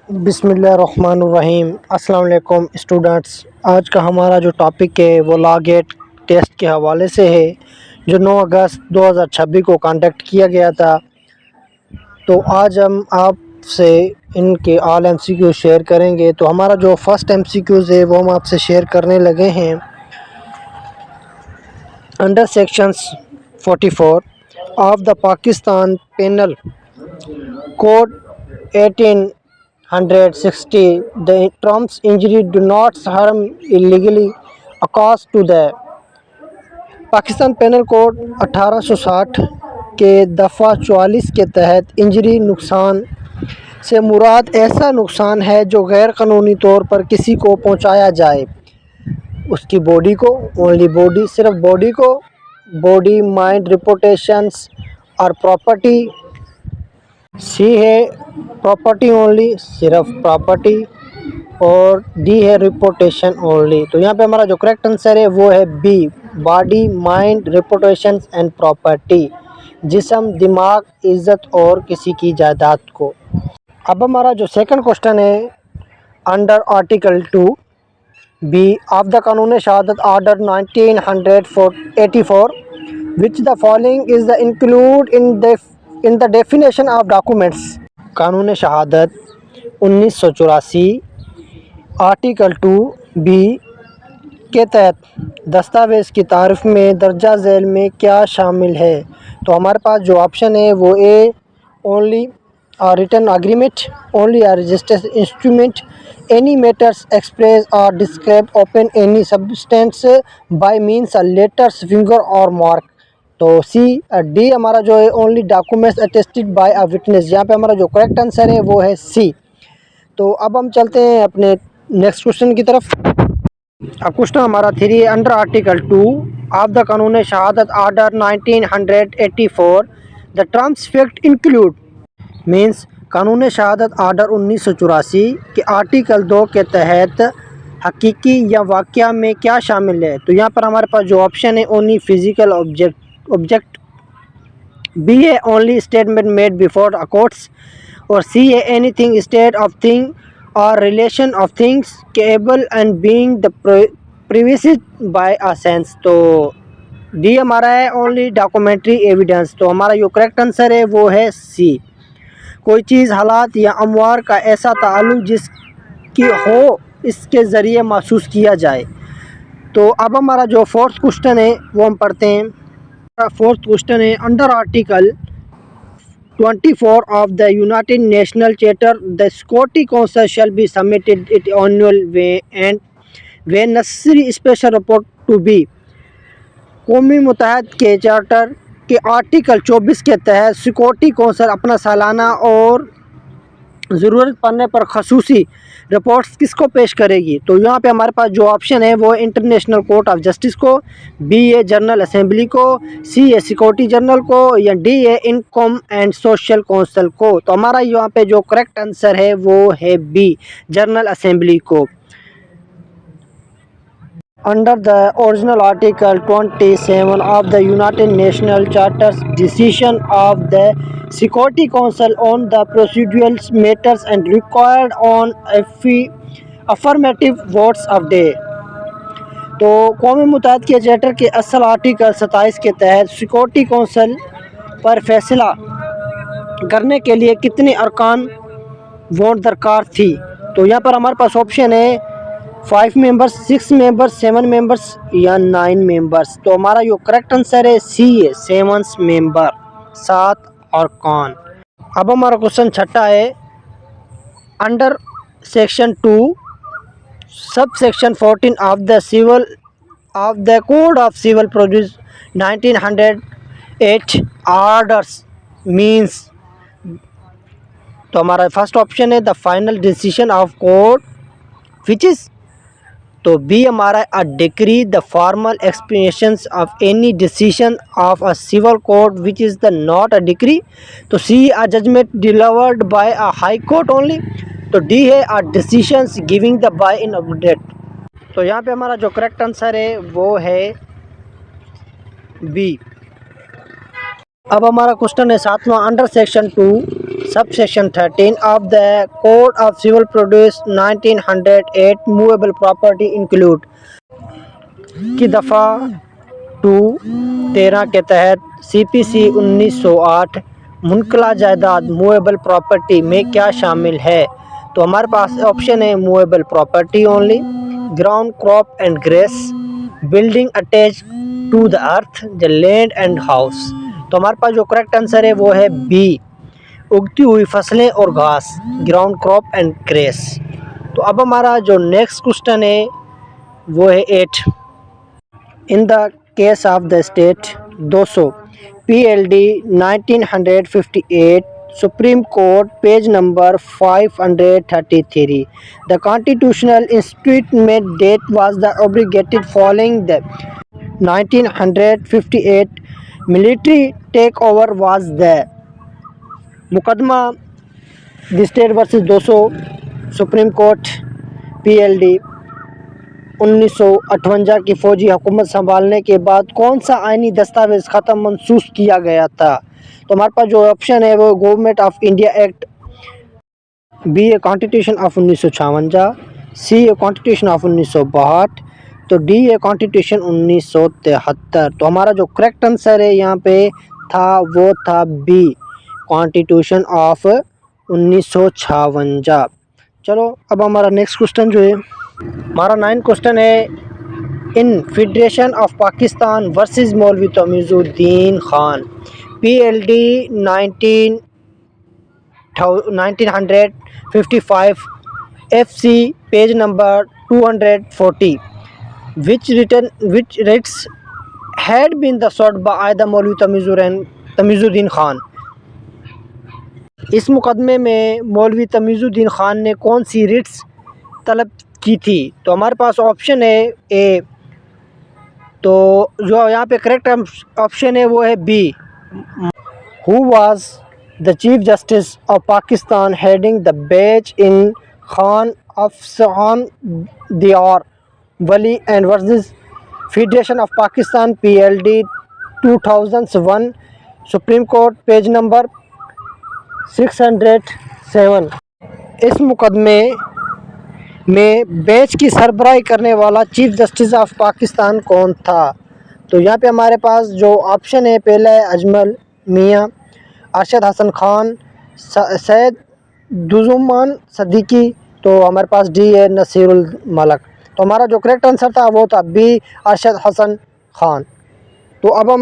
बिस्मिल्लाहिर्रहमानिर्रहीम। अस्सलाम वालेकुम स्टूडेंट्स। आज का हमारा जो टॉपिक है वो लॉ गेट टेस्ट के हवाले से है, जो 9 अगस्त 2026 को कंडक्ट किया गया था। तो आज हम आपसे इनके ऑल एमसीक्यू शेयर करेंगे। तो हमारा जो फर्स्ट एमसीक्यूज़ है वो हम आपसे शेयर करने लगे हैं। Under sections 44 of the Pakistan penal code 1860, the terms injury do not harm illegally occurs to the Pakistan penal code 1860 के दफ़ा 44 के तहत इंजरी नुकसान से मुराद ऐसा नुकसान है जो गैर कानूनी तौर पर किसी को पहुंचाया जाए, उसकी बॉडी को, ओनली बॉडी, सिर्फ बॉडी को, बॉडी, माइंड, रिपुटेशंस और प्रॉपर्टी। सी है प्रॉपर्टी ओनली, सिर्फ प्रॉपर्टी। और डी है रिपोर्टेशन ओनली। तो यहाँ पे हमारा जो करेक्ट आंसर है वो है B, body, mind, reputation and property, जिस्म, दिमाग, इज्जत और किसी की जायदाद को। अब हमारा जो सेकंड क्वेश्चन है, under article 2 B of the Qanun Shahadat order 1984 which the following is the include in the definition of documents. Qanun Shahadat 1984 article 2 B के तहत दस्तावेज़ की तारीफ़ में दर्जा झेल में क्या शामिल है। तो हमारे पास जो ऑप्शन है वो A, only written agreement, only registered instrument, any matters express और describe upon any substance by means letters, finger और मार्क। तो सी डी हमारा जो है only documents attested by a witness. यहाँ पे हमारा जो करेक्ट आंसर है वो है सी। तो अब हम चलते हैं अपने नेक्स्ट क्वेश्चन की तरफ। अब क्वेश्चन हमारा 3 under article 2 of the Qanun Shahadat order 1984 the terms fact include means कानून शहादत ऑर्डर 1984 के आर्टिकल 2 के तहत हकीकी या वाक़या में क्या शामिल है। तो यहाँ पर हमारे पास जो ऑप्शन है ओनली फिज़िकल ऑब्जेक्ट, बी है only statement made before a courts, और सी है एनीथिंग स्टेट ऑफ थिंग और relation of things capable and being the previous by a sense. तो डी हमारा है ओनली डॉक्यूमेंट्री एविडेंस। तो हमारा जो करेक्ट आंसर है वो है सी, कोई चीज़, हालात या अमवार का ऐसा ताल्लुक़ जिसकी हो इसके ज़रिए महसूस किया जाए। तो अब हमारा जो फोर्थ क्वेश्चन है वो हम पढ़ते हैं। फोर्थ क्वेश्चन है under article 24 of the United Nations Charter, the Security Council shall be submitted its annual way and when necessary special report to be। कौमी मुत्तहद के चार्टर के आर्टिकल 24 के तहत सिक्योरिटी कौंसिल अपना सालाना और ज़रूरत पड़ने पर खसूसी रिपोर्ट्स किसको पेश करेगी। तो यहाँ पे हमारे पास जो ऑप्शन है वो इंटरनेशनल कोर्ट ऑफ जस्टिस को, बी ए जनरल असेंबली को, सी ए सिक्योरिटी जनरल को, या D A income and social council को। तो हमारा यहाँ पे जो करेक्ट आंसर है वो है बी, जनरल असेंबली को। Under the original Article 27 of the United Nations Charter's decision of the Security Council on the procedural matters and required on affirmative votes of day। तो कौमी मुत्तहद के चार्टर के असल article 27 के तहत सिक्योरिटी कौंसिल पर फैसला करने के लिए कितने अरकान वोट दरकार थी। तो यहाँ पर हमारे पास ऑप्शन है 5 मेंबर्स, 6 मेंबर्स, 7 मेंबर्स या 9 मेंबर्स। तो हमारा जो करेक्ट आंसर है सी है 7 मेंबर, 7 अरकान। अब हमारा क्वेश्चन छठा है under section 2 sub section 14 of the code of civil procedure 1908 orders means. तो हमारा फर्स्ट ऑप्शन है the final decision of court which is. तो बी हमारा a decree the formal explanations of any decision of a civil court which is the not a decree. तो C a judgement delivered by a high court only. तो D है a decisions giving the by in update. तो यहाँ पे हमारा जो correct answer है वो है बी। अब हमारा क्वेश्चन है सातवां under section 2 sub section 13 of the code of civil produce 1908 movable property include की दफ़ा 13 के तहत CPC 1908 मुनकला जायदाद मूवेबल प्रॉपर्टी में क्या शामिल है। तो हमारे पास ऑप्शन है movable property only, ground crop and grace, building attach to the earth, the land and house. तो हमारे पास जो करेक्ट आंसर है वो है बी, उगती हुई फसलें और घास, ग्राउंड क्रॉप एंड ग्रेस। तो अब हमारा जो नेक्स्ट क्वेश्चन है वो है 8। In the case of the state 200 PLD 1958 supreme court page number 533 the constitutional institute में date was the obligated following the 1958 military take over was the मुकदमा the state versus 200 supreme court PLD 1958 की फ़ौजी हुकूमत संभालने के बाद कौन सा आइनी दस्तावेज़ ख़त्म मनसूख किया गया था। तो हमारे पास जो ऑप्शन है वो government of India act, B A constitution of 1956, C A constitution of 1962, तो डी ए कॉन्स्टिट्यूशन 1973। तो हमारा जो करेक्ट आंसर है यहाँ पे था वो था बी, कॉन्स्टिट्यूशन ऑफ 1956। चलो अब हमारा नेक्स्ट क्वेश्चन जो है हमारा 9 क्वेश्चन है in federation of Pakistan versus Maulvi Tamizuddin Khan PLD 1955 FC page number 240 which writs had been the sought by the मौलवी तमीज़ुद्दीन खान। इस मुकदमे में मौलवी तमीज़ुद्दीन खान ने कौन सी रिट्स तलब की थी। तो हमारे पास ऑप्शन है ए, तो जो यहाँ पे करेक्ट ऑप्शन है वो है B, who was the chief justice of Pakistan heading the bench in Khan Asfandyar Wali and versus federation of Pakistan PLD 2001 supreme court page number 607। इस मुकदमे में बेंच की सरबराही करने वाला चीफ जस्टिस ऑफ पाकिस्तान कौन था। तो यहाँ पे हमारे पास जो ऑप्शन है पहला है अजमल मियाँ, अरशद हसन खान, सैयद दुजुमान सिद्दीकी, तो हमारे पास डी है नसीरुल मलक। तो हमारा जो करेक्ट आंसर था वो था बी, अरशद हसन खान। तो अब हम